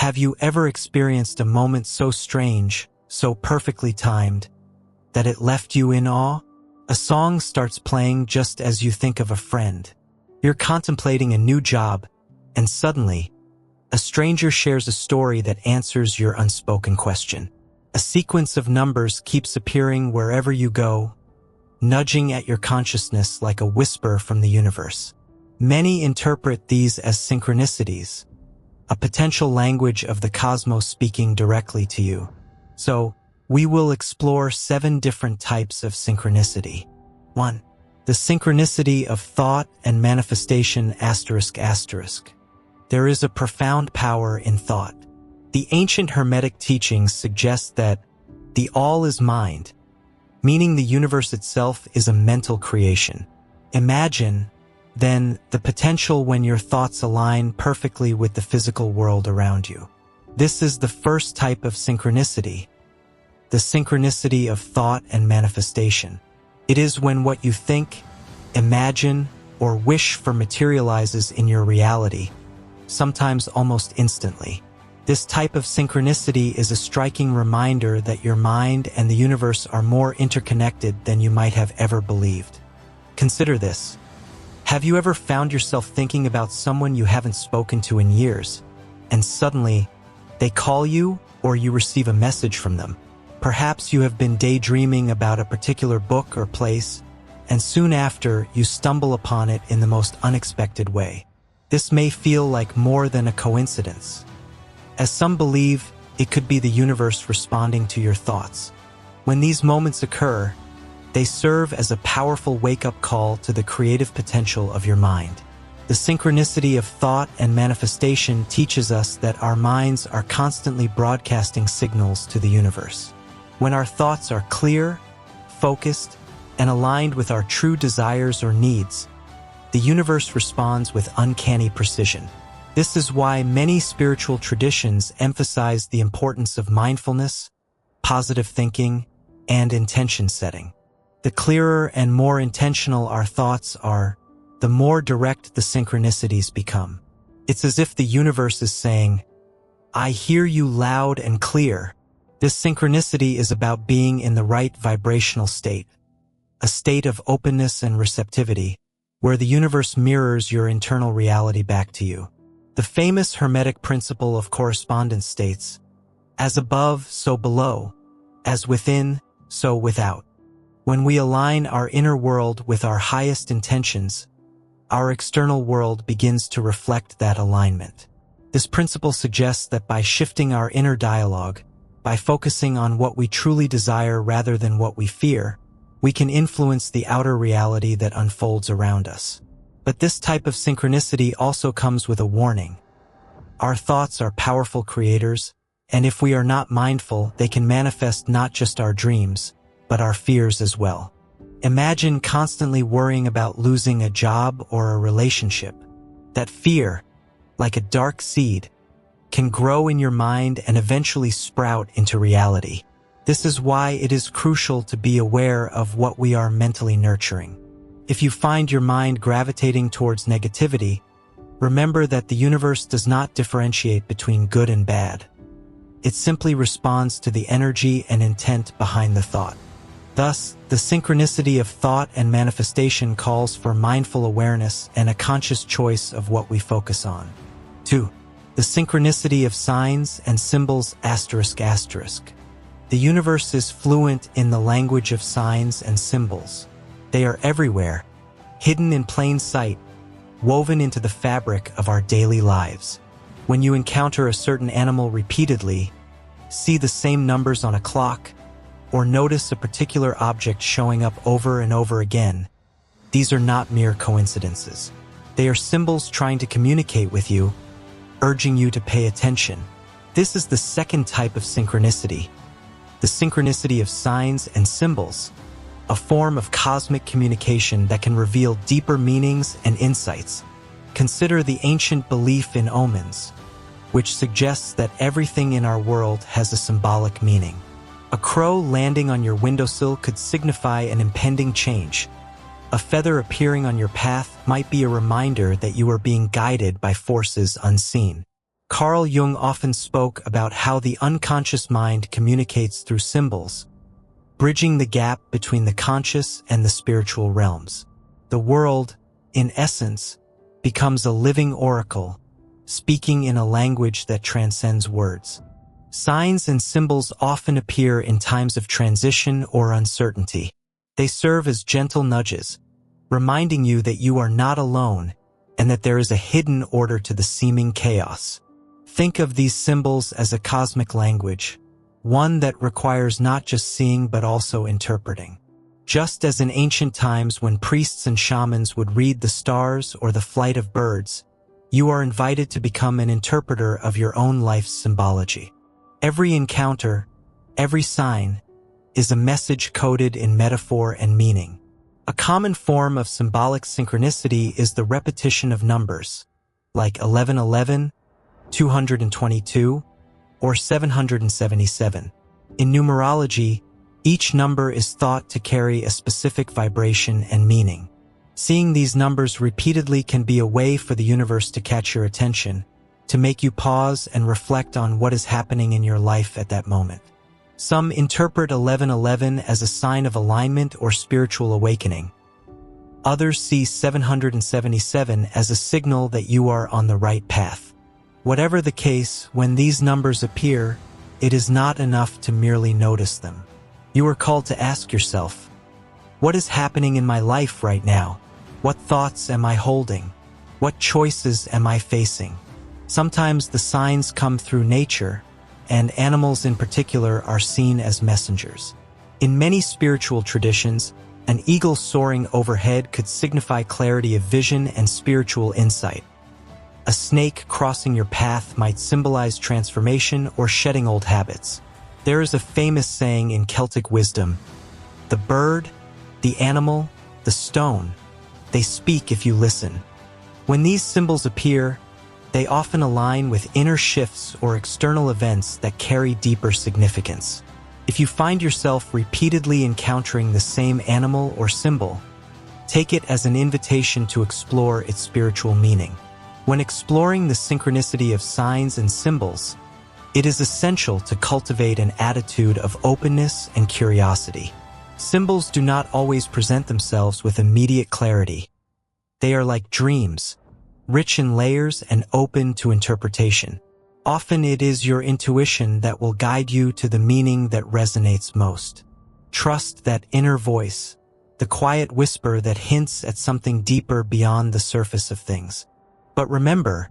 Have you ever experienced a moment so strange, so perfectly timed, that it left you in awe? A song starts playing just as you think of a friend. You're contemplating a new job, and suddenly, a stranger shares a story that answers your unspoken question. A sequence of numbers keeps appearing wherever you go, nudging at your consciousness like a whisper from the universe. Many interpret these as synchronicities, a potential language of the cosmos speaking directly to you. So, we will explore 7 different types of synchronicity. 1. The synchronicity of thought and manifestation ***. There is a profound power in thought. The ancient Hermetic teachings suggest that the all is mind, meaning the universe itself is a mental creation. Imagine, then, the potential when your thoughts align perfectly with the physical world around you. This is the first type of synchronicity, the synchronicity of thought and manifestation. It is when what you think, imagine, or wish for materializes in your reality, sometimes almost instantly. This type of synchronicity is a striking reminder that your mind and the universe are more interconnected than you might have ever believed. Consider this. Have you ever found yourself thinking about someone you haven't spoken to in years, and suddenly they call you or you receive a message from them? Perhaps you have been daydreaming about a particular book or place, and soon after you stumble upon it in the most unexpected way. This may feel like more than a coincidence. As some believe, it could be the universe responding to your thoughts. When these moments occur, they serve as a powerful wake-up call to the creative potential of your mind. The synchronicity of thought and manifestation teaches us that our minds are constantly broadcasting signals to the universe. When our thoughts are clear, focused, and aligned with our true desires or needs, the universe responds with uncanny precision. This is why many spiritual traditions emphasize the importance of mindfulness, positive thinking, and intention setting. The clearer and more intentional our thoughts are, the more direct the synchronicities become. It's as if the universe is saying, "I hear you loud and clear." This synchronicity is about being in the right vibrational state, a state of openness and receptivity, where the universe mirrors your internal reality back to you. The famous Hermetic principle of correspondence states, "As above, so below, as within, so without." When we align our inner world with our highest intentions, our external world begins to reflect that alignment. This principle suggests that by shifting our inner dialogue, by focusing on what we truly desire rather than what we fear, we can influence the outer reality that unfolds around us. But this type of synchronicity also comes with a warning. Our thoughts are powerful creators, and if we are not mindful, they can manifest not just our dreams, but our fears as well. Imagine constantly worrying about losing a job or a relationship. That fear, like a dark seed, can grow in your mind and eventually sprout into reality. This is why it is crucial to be aware of what we are mentally nurturing. If you find your mind gravitating towards negativity, remember that the universe does not differentiate between good and bad. It simply responds to the energy and intent behind the thought. Thus, the synchronicity of thought and manifestation calls for mindful awareness and a conscious choice of what we focus on. 2. The synchronicity of signs and symbols ***. The universe is fluent in the language of signs and symbols. They are everywhere, hidden in plain sight, woven into the fabric of our daily lives. When you encounter a certain animal repeatedly, see the same numbers on a clock, or notice a particular object showing up over and over again, these are not mere coincidences. They are symbols trying to communicate with you, urging you to pay attention. This is the second type of synchronicity, the synchronicity of signs and symbols, a form of cosmic communication that can reveal deeper meanings and insights. Consider the ancient belief in omens, which suggests that everything in our world has a symbolic meaning. A crow landing on your windowsill could signify an impending change. A feather appearing on your path might be a reminder that you are being guided by forces unseen. Carl Jung often spoke about how the unconscious mind communicates through symbols, bridging the gap between the conscious and the spiritual realms. The world, in essence, becomes a living oracle, speaking in a language that transcends words. Signs and symbols often appear in times of transition or uncertainty. They serve as gentle nudges, reminding you that you are not alone and that there is a hidden order to the seeming chaos. Think of these symbols as a cosmic language, one that requires not just seeing but also interpreting. Just as in ancient times when priests and shamans would read the stars or the flight of birds, you are invited to become an interpreter of your own life's symbology. Every encounter, every sign, is a message coded in metaphor and meaning. A common form of symbolic synchronicity is the repetition of numbers, like 1111, 222, or 777. In numerology, each number is thought to carry a specific vibration and meaning. Seeing these numbers repeatedly can be a way for the universe to catch your attention, to make you pause and reflect on what is happening in your life at that moment. Some interpret 1111 as a sign of alignment or spiritual awakening. Others see 777 as a signal that you are on the right path. Whatever the case, when these numbers appear, it is not enough to merely notice them. You are called to ask yourself, what is happening in my life right now? What thoughts am I holding? What choices am I facing? Sometimes the signs come through nature, and animals in particular are seen as messengers. In many spiritual traditions, an eagle soaring overhead could signify clarity of vision and spiritual insight. A snake crossing your path might symbolize transformation or shedding old habits. There is a famous saying in Celtic wisdom, "The bird, the animal, the stone, they speak if you listen." When these symbols appear, they often align with inner shifts or external events that carry deeper significance. If you find yourself repeatedly encountering the same animal or symbol, take it as an invitation to explore its spiritual meaning. When exploring the synchronicity of signs and symbols, it is essential to cultivate an attitude of openness and curiosity. Symbols do not always present themselves with immediate clarity. They are like dreams, rich in layers and open to interpretation. Often it is your intuition that will guide you to the meaning that resonates most. Trust that inner voice, the quiet whisper that hints at something deeper beyond the surface of things. But remember,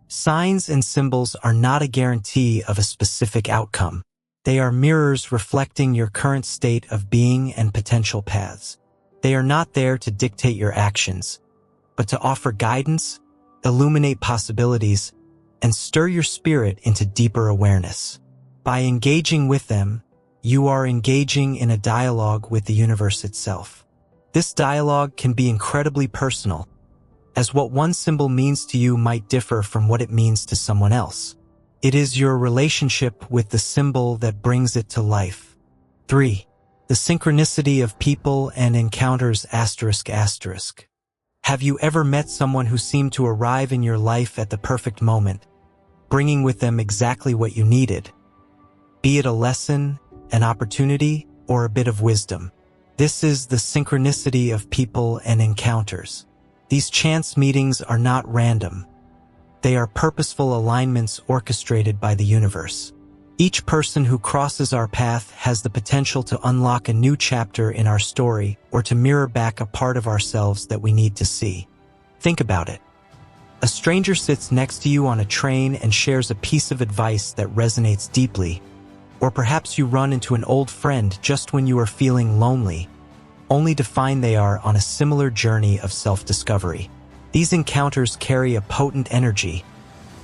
signs and symbols are not a guarantee of a specific outcome. They are mirrors reflecting your current state of being and potential paths. They are not there to dictate your actions, but to offer guidance, illuminate possibilities, and stir your spirit into deeper awareness. By engaging with them, you are engaging in a dialogue with the universe itself. This dialogue can be incredibly personal, as what one symbol means to you might differ from what it means to someone else. It is your relationship with the symbol that brings it to life. 3. The synchronicity of people and encounters ***. Have you ever met someone who seemed to arrive in your life at the perfect moment, bringing with them exactly what you needed? Be it a lesson, an opportunity, or a bit of wisdom. This is the synchronicity of people and encounters. These chance meetings are not random. They are purposeful alignments orchestrated by the universe. Each person who crosses our path has the potential to unlock a new chapter in our story or to mirror back a part of ourselves that we need to see. Think about it. A stranger sits next to you on a train and shares a piece of advice that resonates deeply. Or perhaps you run into an old friend just when you are feeling lonely, only to find they are on a similar journey of self-discovery. These encounters carry a potent energy,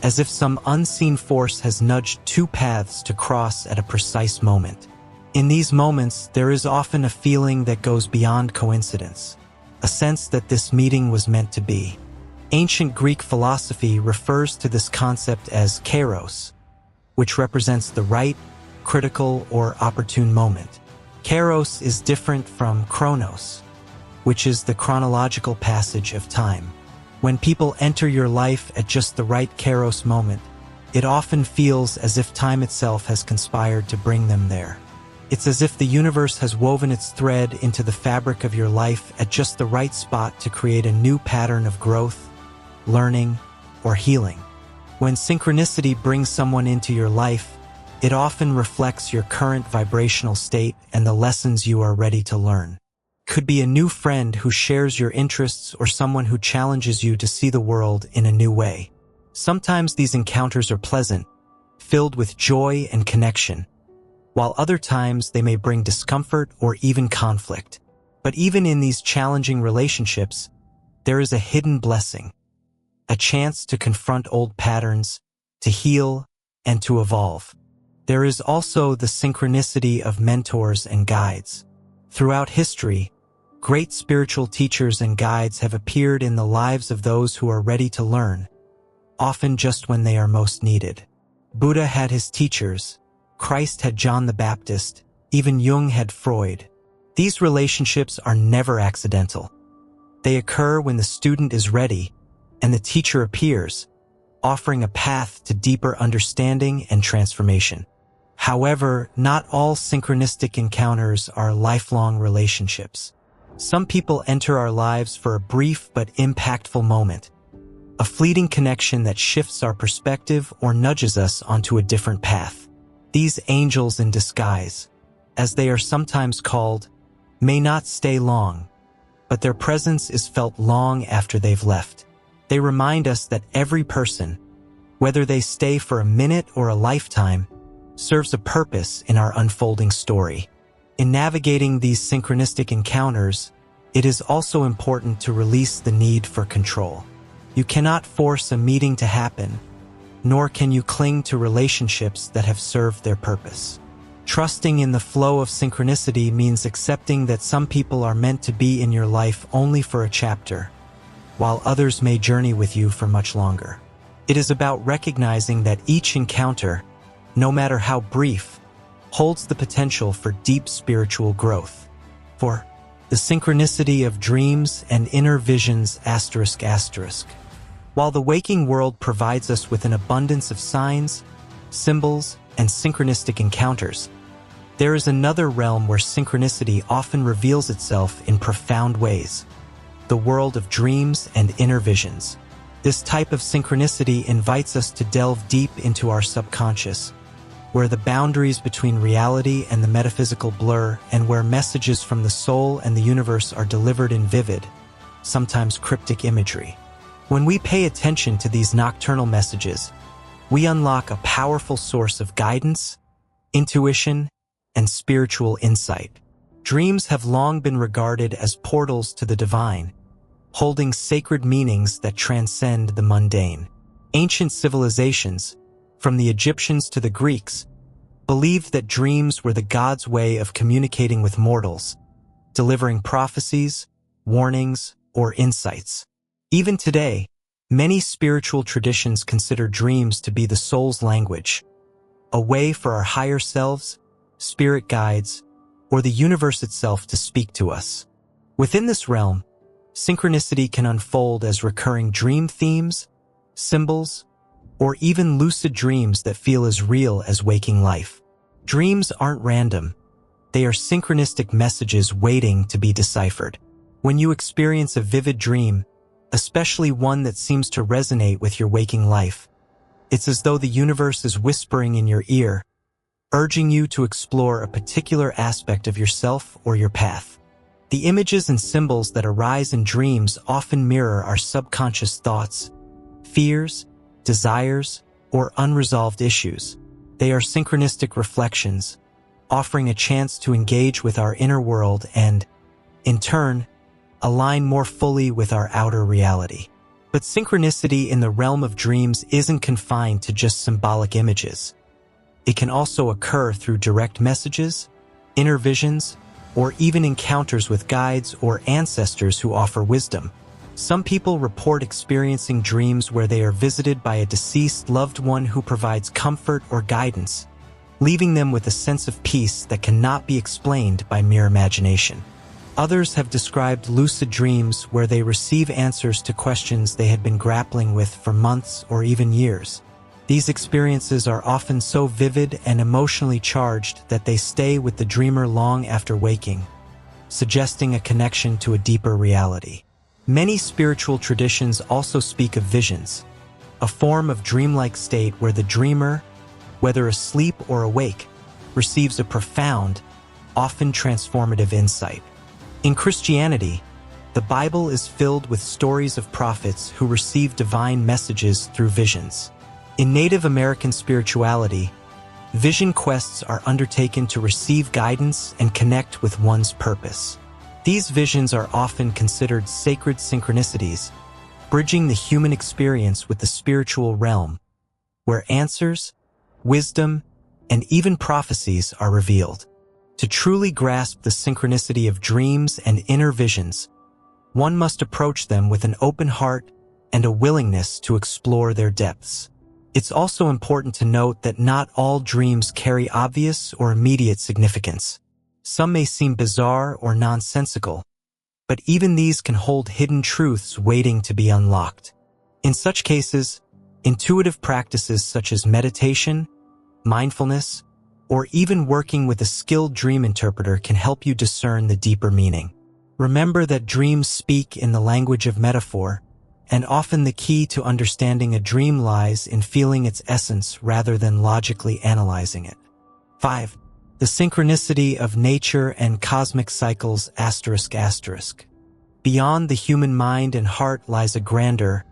as if some unseen force has nudged two paths to cross at a precise moment. In these moments, there is often a feeling that goes beyond coincidence, a sense that this meeting was meant to be. Ancient Greek philosophy refers to this concept as kairos, which represents the right, critical, or opportune moment. Kairos is different from chronos, which is the chronological passage of time. When people enter your life at just the right kairos moment, it often feels as if time itself has conspired to bring them there. It's as if the universe has woven its thread into the fabric of your life at just the right spot to create a new pattern of growth, learning, or healing. When synchronicity brings someone into your life, it often reflects your current vibrational state and the lessons you are ready to learn. Could be a new friend who shares your interests or someone who challenges you to see the world in a new way. Sometimes these encounters are pleasant, filled with joy and connection, while other times they may bring discomfort or even conflict. But even in these challenging relationships, there is a hidden blessing, a chance to confront old patterns, to heal, and to evolve. There is also the synchronicity of mentors and guides. Throughout history, great spiritual teachers and guides have appeared in the lives of those who are ready to learn, often just when they are most needed. Buddha had his teachers, Christ had John the Baptist, even Jung had Freud. These relationships are never accidental. They occur when the student is ready and the teacher appears, offering a path to deeper understanding and transformation. However, not all synchronistic encounters are lifelong relationships. Some people enter our lives for a brief but impactful moment, a fleeting connection that shifts our perspective or nudges us onto a different path. These angels in disguise, as they are sometimes called, may not stay long, but their presence is felt long after they've left. They remind us that every person, whether they stay for a minute or a lifetime, serves a purpose in our unfolding story. In navigating these synchronistic encounters, it is also important to release the need for control. You cannot force a meeting to happen, nor can you cling to relationships that have served their purpose. Trusting in the flow of synchronicity means accepting that some people are meant to be in your life only for a chapter, while others may journey with you for much longer. It is about recognizing that each encounter, no matter how brief, holds the potential for deep spiritual growth. For the synchronicity of dreams and inner visions ***. While the waking world provides us with an abundance of signs, symbols, and synchronistic encounters, there is another realm where synchronicity often reveals itself in profound ways: the world of dreams and inner visions. This type of synchronicity invites us to delve deep into our subconscious, where the boundaries between reality and the metaphysical blur, and where messages from the soul and the universe are delivered in vivid, sometimes cryptic imagery. When we pay attention to these nocturnal messages, we unlock a powerful source of guidance, intuition, and spiritual insight. Dreams have long been regarded as portals to the divine, holding sacred meanings that transcend the mundane. Ancient civilizations, from the Egyptians to the Greeks, believed that dreams were the gods' way of communicating with mortals, delivering prophecies, warnings, or insights. Even today, many spiritual traditions consider dreams to be the soul's language, a way for our higher selves, spirit guides, or the universe itself to speak to us. Within this realm, synchronicity can unfold as recurring dream themes, symbols, or even lucid dreams that feel as real as waking life. Dreams aren't random. They are synchronistic messages waiting to be deciphered. When you experience a vivid dream, especially one that seems to resonate with your waking life, it's as though the universe is whispering in your ear, urging you to explore a particular aspect of yourself or your path. The images and symbols that arise in dreams often mirror our subconscious thoughts, fears, desires, or unresolved issues. They are synchronistic reflections, offering a chance to engage with our inner world and, in turn, align more fully with our outer reality. But synchronicity in the realm of dreams isn't confined to just symbolic images. It can also occur through direct messages, inner visions, or even encounters with guides or ancestors who offer wisdom. Some people report experiencing dreams where they are visited by a deceased loved one who provides comfort or guidance, leaving them with a sense of peace that cannot be explained by mere imagination. Others have described lucid dreams where they receive answers to questions they had been grappling with for months or even years. These experiences are often so vivid and emotionally charged that they stay with the dreamer long after waking, suggesting a connection to a deeper reality. Many spiritual traditions also speak of visions, a form of dreamlike state where the dreamer, whether asleep or awake, receives a profound, often transformative insight. In Christianity, the Bible is filled with stories of prophets who receive divine messages through visions. In Native American spirituality, vision quests are undertaken to receive guidance and connect with one's purpose. These visions are often considered sacred synchronicities, bridging the human experience with the spiritual realm, where answers, wisdom, and even prophecies are revealed. To truly grasp the synchronicity of dreams and inner visions, one must approach them with an open heart and a willingness to explore their depths. It's also important to note that not all dreams carry obvious or immediate significance. Some may seem bizarre or nonsensical, but even these can hold hidden truths waiting to be unlocked. In such cases, intuitive practices such as meditation, mindfulness, or even working with a skilled dream interpreter can help you discern the deeper meaning. Remember that dreams speak in the language of metaphor, and often the key to understanding a dream lies in feeling its essence rather than logically analyzing it. 5. The synchronicity of nature and cosmic cycles ****. Beyond the human mind and heart lies a grander,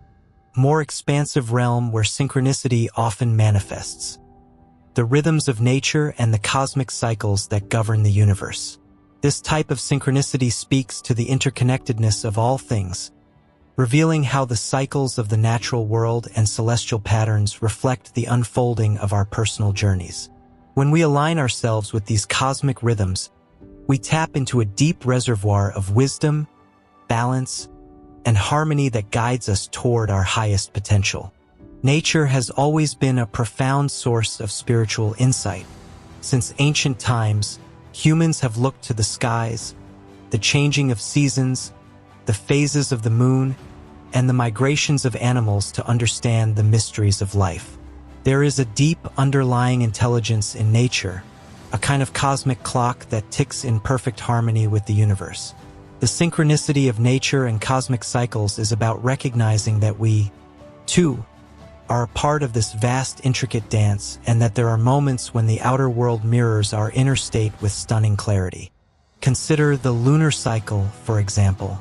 more expansive realm where synchronicity often manifests. The rhythms of nature and the cosmic cycles that govern the universe. This type of synchronicity speaks to the interconnectedness of all things, revealing how the cycles of the natural world and celestial patterns reflect the unfolding of our personal journeys. When we align ourselves with these cosmic rhythms, we tap into a deep reservoir of wisdom, balance, and harmony that guides us toward our highest potential. Nature has always been a profound source of spiritual insight. Since ancient times, humans have looked to the skies, the changing of seasons, the phases of the moon, and the migrations of animals to understand the mysteries of life. There is a deep underlying intelligence in nature, a kind of cosmic clock that ticks in perfect harmony with the universe. The synchronicity of nature and cosmic cycles is about recognizing that we, too, are a part of this vast, intricate dance, and that there are moments when the outer world mirrors our inner state with stunning clarity. Consider the lunar cycle, for example.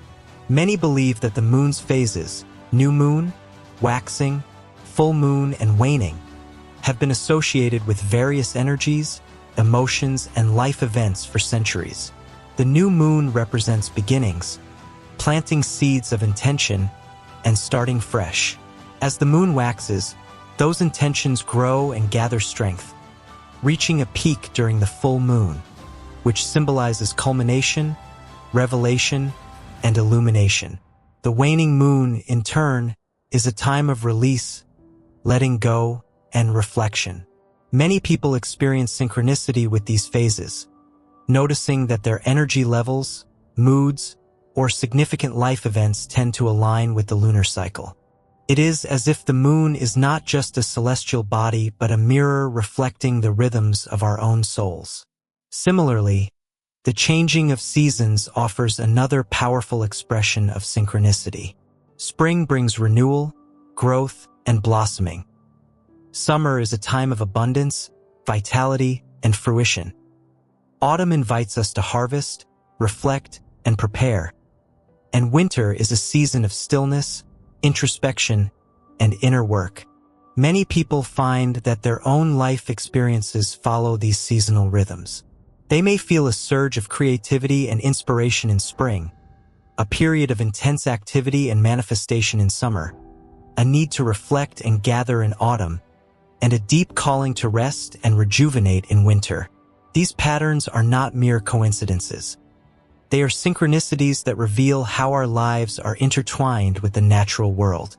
Many believe that the moon's phases, new moon, waxing, full moon, and waning, have been associated with various energies, emotions, and life events for centuries. The new moon represents beginnings, planting seeds of intention, and starting fresh. As the moon waxes, those intentions grow and gather strength, reaching a peak during the full moon, which symbolizes culmination, revelation, and illumination. The waning moon, in turn, is a time of release, letting go, and reflection. Many people experience synchronicity with these phases, noticing that their energy levels, moods, or significant life events tend to align with the lunar cycle. It is as if the moon is not just a celestial body but a mirror reflecting the rhythms of our own souls. Similarly, the changing of seasons offers another powerful expression of synchronicity. Spring brings renewal, growth, and blossoming. Summer is a time of abundance, vitality, and fruition. Autumn invites us to harvest, reflect, and prepare. And winter is a season of stillness, introspection, and inner work. Many people find that their own life experiences follow these seasonal rhythms. They may feel a surge of creativity and inspiration in spring, a period of intense activity and manifestation in summer, a need to reflect and gather in autumn, and a deep calling to rest and rejuvenate in winter. These patterns are not mere coincidences. They are synchronicities that reveal how our lives are intertwined with the natural world.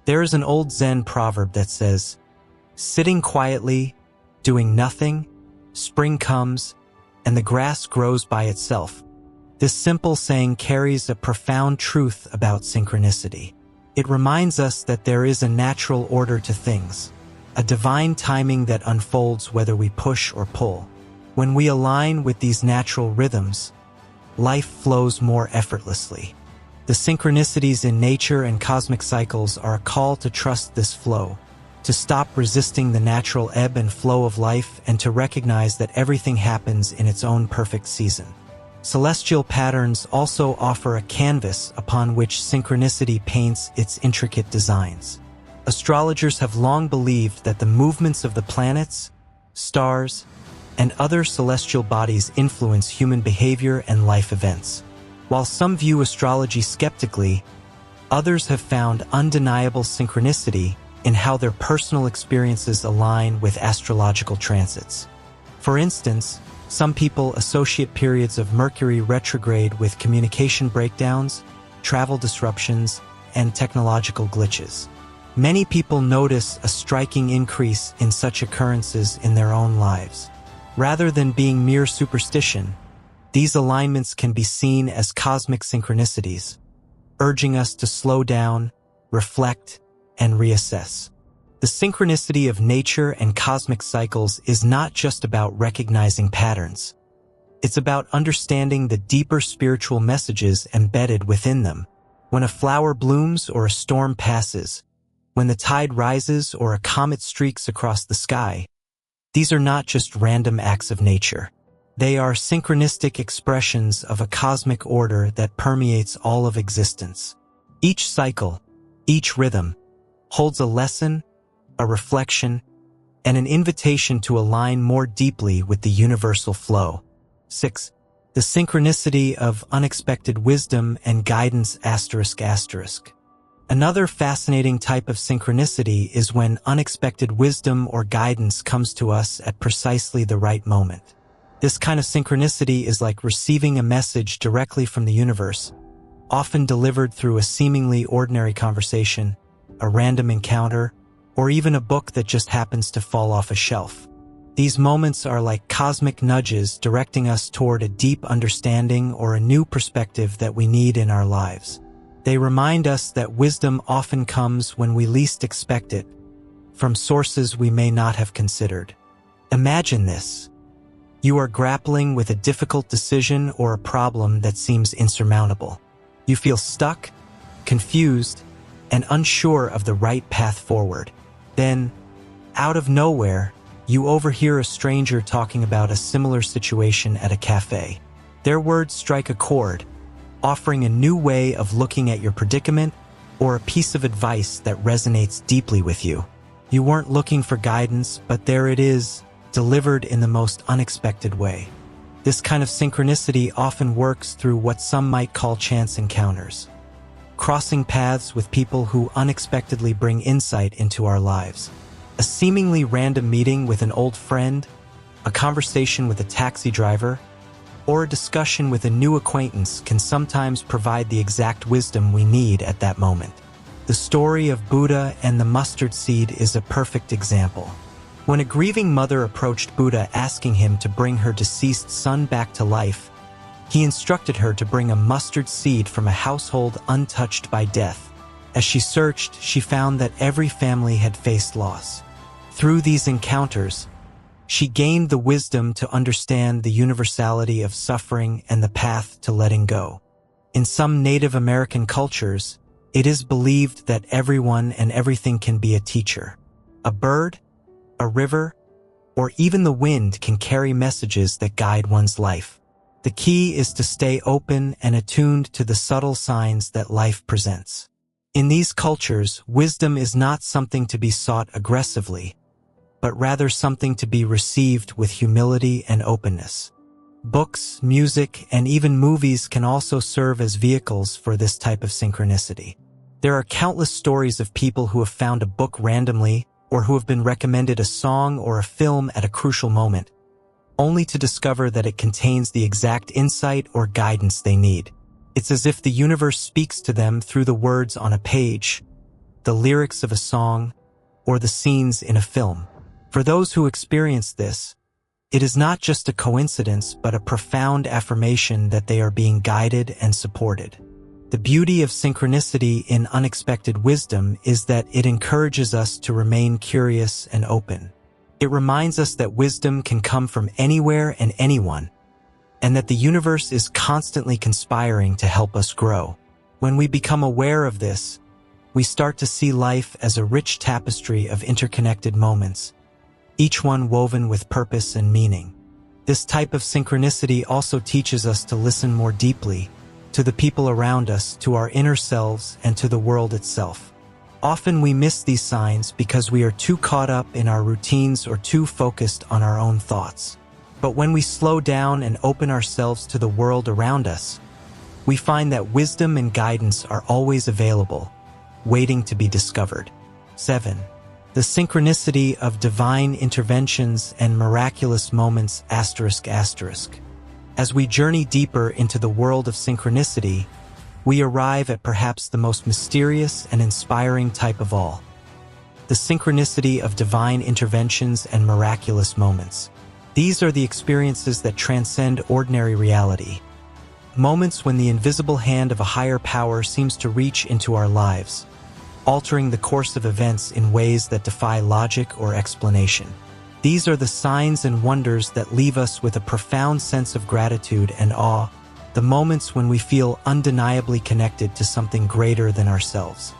There is an old Zen proverb that says, "Sitting quietly, doing nothing, spring comes, and the grass grows by itself." This simple saying carries a profound truth about synchronicity. It reminds us that there is a natural order to things, a divine timing that unfolds whether we push or pull. When we align with these natural rhythms, life flows more effortlessly. The synchronicities in nature and cosmic cycles are a call to trust this flow, to stop resisting the natural ebb and flow of life, and to recognize that everything happens in its own perfect season. Celestial patterns also offer a canvas upon which synchronicity paints its intricate designs. Astrologers have long believed that the movements of the planets, stars, and other celestial bodies influence human behavior and life events. While some view astrology skeptically, others have found undeniable synchronicity in how their personal experiences align with astrological transits. For instance, some people associate periods of Mercury retrograde with communication breakdowns, travel disruptions, and technological glitches. Many people notice a striking increase in such occurrences in their own lives. Rather than being mere superstition, these alignments can be seen as cosmic synchronicities, urging us to slow down, reflect, and reassess. The synchronicity of nature and cosmic cycles is not just about recognizing patterns. It's about understanding the deeper spiritual messages embedded within them. When a flower blooms or a storm passes, when the tide rises or a comet streaks across the sky, these are not just random acts of nature. They are synchronistic expressions of a cosmic order that permeates all of existence. Each cycle, each rhythm, holds a lesson, a reflection, and an invitation to align more deeply with the universal flow. 6. The synchronicity of unexpected wisdom and guidance ***. Another fascinating type of synchronicity is when unexpected wisdom or guidance comes to us at precisely the right moment. This kind of synchronicity is like receiving a message directly from the universe, often delivered through a seemingly ordinary conversation, a random encounter, or even a book that just happens to fall off a shelf. These moments are like cosmic nudges directing us toward a deep understanding or a new perspective that we need in our lives. They remind us that wisdom often comes when we least expect it, from sources we may not have considered. Imagine this. You are grappling with a difficult decision or a problem that seems insurmountable. You feel stuck, confused, and unsure of the right path forward. Then, out of nowhere, you overhear a stranger talking about a similar situation at a cafe. Their words strike a chord, offering a new way of looking at your predicament or a piece of advice that resonates deeply with you. You weren't looking for guidance, but there it is, delivered in the most unexpected way. This kind of synchronicity often works through what some might call chance encounters. Crossing paths with people who unexpectedly bring insight into our lives. A seemingly random meeting with an old friend, a conversation with a taxi driver, or a discussion with a new acquaintance can sometimes provide the exact wisdom we need at that moment. The story of Buddha and the mustard seed is a perfect example. When a grieving mother approached Buddha asking him to bring her deceased son back to life, he instructed her to bring a mustard seed from a household untouched by death. As she searched, she found that every family had faced loss. Through these encounters, she gained the wisdom to understand the universality of suffering and the path to letting go. In some Native American cultures, it is believed that everyone and everything can be a teacher. A bird, a river, or even the wind can carry messages that guide one's life. The key is to stay open and attuned to the subtle signs that life presents. In these cultures, wisdom is not something to be sought aggressively, but rather something to be received with humility and openness. Books, music, and even movies can also serve as vehicles for this type of synchronicity. There are countless stories of people who have found a book randomly or who have been recommended a song or a film at a crucial moment, only to discover that it contains the exact insight or guidance they need. It's as if the universe speaks to them through the words on a page, the lyrics of a song, or the scenes in a film. For those who experience this, it is not just a coincidence but a profound affirmation that they are being guided and supported. The beauty of synchronicity in unexpected wisdom is that it encourages us to remain curious and open. It reminds us that wisdom can come from anywhere and anyone, and that the universe is constantly conspiring to help us grow. When we become aware of this, we start to see life as a rich tapestry of interconnected moments, each one woven with purpose and meaning. This type of synchronicity also teaches us to listen more deeply to the people around us, to our inner selves, and to the world itself. Often we miss these signs because we are too caught up in our routines or too focused on our own thoughts. But when we slow down and open ourselves to the world around us, we find that wisdom and guidance are always available, waiting to be discovered. 7. The synchronicity of divine interventions and miraculous moments ****. As we journey deeper into the world of synchronicity, we arrive at perhaps the most mysterious and inspiring type of all: the synchronicity of divine interventions and miraculous moments. These are the experiences that transcend ordinary reality. Moments when the invisible hand of a higher power seems to reach into our lives, altering the course of events in ways that defy logic or explanation. These are the signs and wonders that leave us with a profound sense of gratitude and awe, the moments when we feel undeniably connected to something greater than ourselves.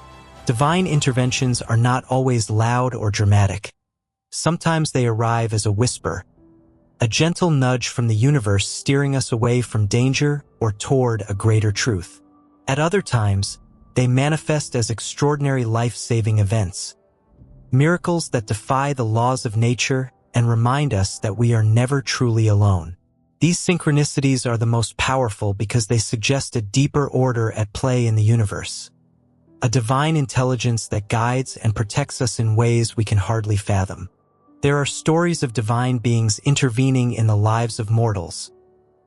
Divine interventions are not always loud or dramatic. Sometimes they arrive as a whisper, a gentle nudge from the universe steering us away from danger or toward a greater truth. At other times, they manifest as extraordinary life-saving events, miracles that defy the laws of nature and remind us that we are never truly alone. These synchronicities are the most powerful because they suggest a deeper order at play in the universe, a divine intelligence that guides and protects us in ways we can hardly fathom. There are stories of divine beings intervening in the lives of mortals,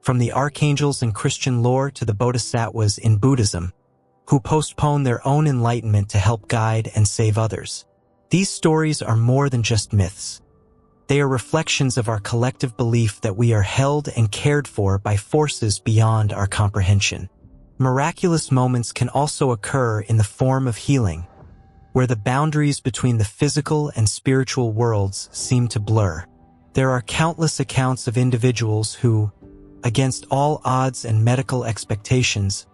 from the archangels in Christian lore to the bodhisattvas in Buddhism, who postpone their own enlightenment to help guide and save others. These stories are more than just myths. They are reflections of our collective belief that we are held and cared for by forces beyond our comprehension. Miraculous moments can also occur in the form of healing, where the boundaries between the physical and spiritual worlds seem to blur. There are countless accounts of individuals who, against all odds and medical expectations,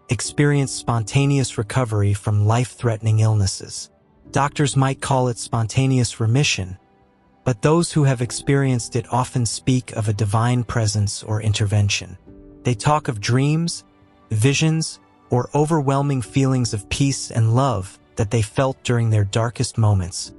experience spontaneous recovery from life-threatening illnesses. Doctors might call it spontaneous remission, but those who have experienced it often speak of a divine presence or intervention. They talk of dreams, visions, or overwhelming feelings of peace and love that they felt during their darkest moments,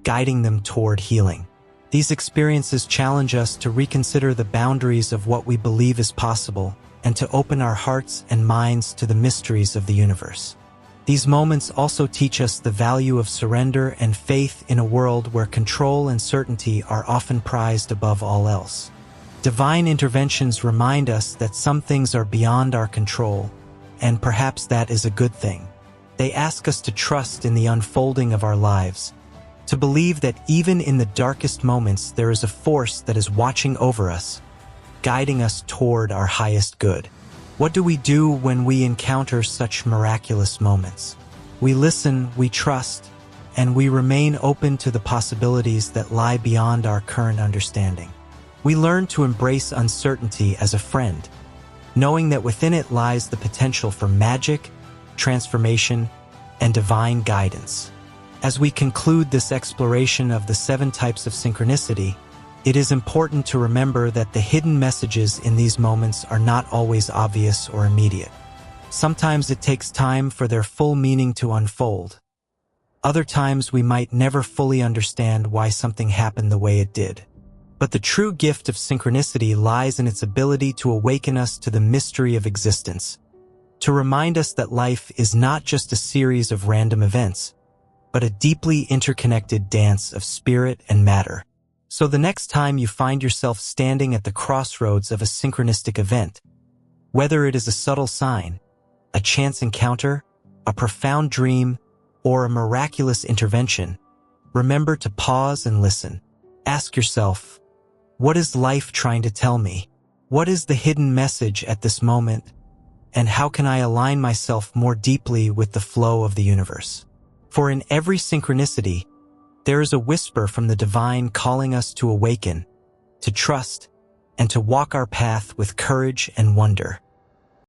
guiding them toward healing. These experiences challenge us to reconsider the boundaries of what we believe is possible and to open our hearts and minds to the mysteries of the universe. These moments also teach us the value of surrender and faith in a world where control and certainty are often prized above all else. Divine interventions remind us that some things are beyond our control, and perhaps that is a good thing. They ask us to trust in the unfolding of our lives, to believe that even in the darkest moments there is a force that is watching over us, guiding us toward our highest good. What do we do when we encounter such miraculous moments? We listen, we trust, and we remain open to the possibilities that lie beyond our current understanding. We learn to embrace uncertainty as a friend, knowing that within it lies the potential for magic, transformation, and divine guidance. As we conclude this exploration of the 7 types of synchronicity, it is important to remember that the hidden messages in these moments are not always obvious or immediate. Sometimes it takes time for their full meaning to unfold. Other times we might never fully understand why something happened the way it did. But the true gift of synchronicity lies in its ability to awaken us to the mystery of existence, to remind us that life is not just a series of random events, but a deeply interconnected dance of spirit and matter. So the next time you find yourself standing at the crossroads of a synchronistic event, whether it is a subtle sign, a chance encounter, a profound dream, or a miraculous intervention, remember to pause and listen. Ask yourself, what is life trying to tell me? What is the hidden message at this moment? And how can I align myself more deeply with the flow of the universe? For in every synchronicity, there is a whisper from the divine calling us to awaken, to trust, and to walk our path with courage and wonder.